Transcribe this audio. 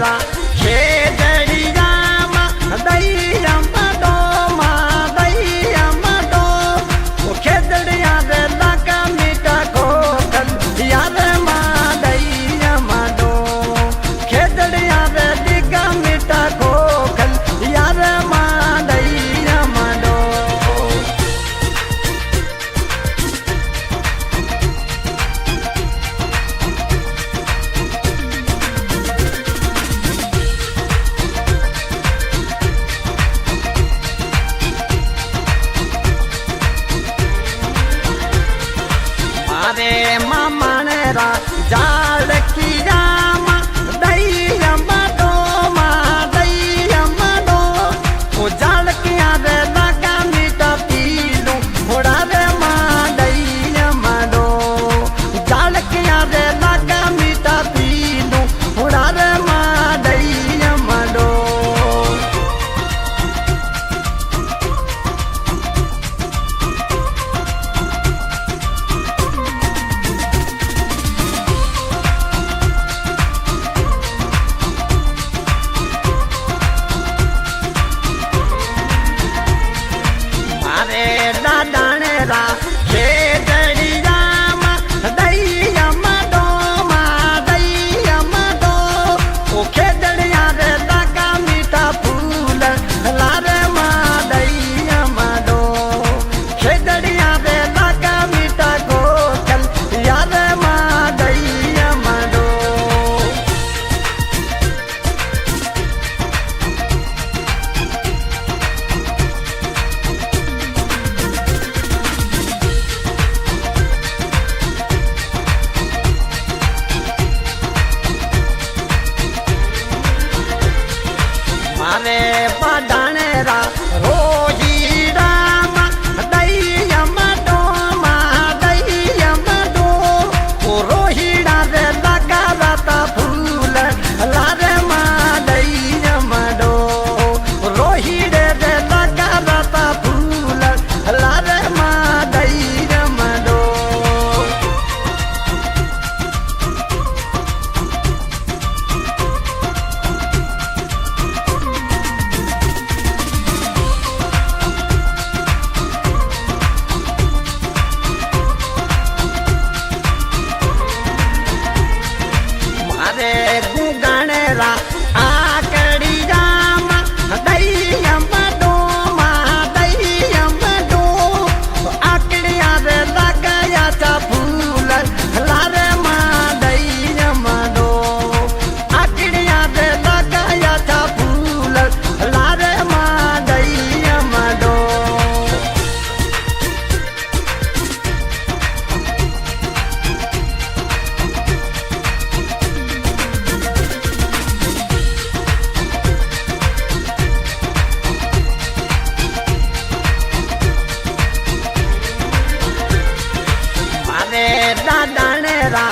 रा खेदड़िया मा दैया मडो मा दैया मडो ओ खेदड़िया रे लगा मीठा कोकल यार मा दैया मडो खेदड़िया रे लगा मीठा कोकल यार मा दैया मडो अरे मामा ने रा जाल किया मा दैया मडो मा दैया मडो ओ जाल किया रे लगा मीठा पीलू थोड़ा रे मा दैया मडो जाल किया रे लगा मीठा पीलू थोड़ा रे मा दैया मडो अरे दादाने रा खेदड़िया मा दैया मडो मा दैया मडो ओ खेदड़िया रे लगा मीठा फूल लारे मा दैया मडो खेदड़िया रे लगा मीठा कोकल यार मा दैया मडो मारे पढ़ने रा रोही राम दैया मडो मा दैया मडो ओ रोहिड़ा रे लगा रता फूल लारे मा दैया मडो रोहिड़े रे लगा रता फूल लारे मा दैया मडो अरे गुगाने रा आकड़ी जाम दैया मडो मा दैया मडो आकड़िया रे लगाया था फूल लारे मा दैया मडो आकड़िया रे लगाया था फूल लारे मा दैया मडो अरे दादाने रा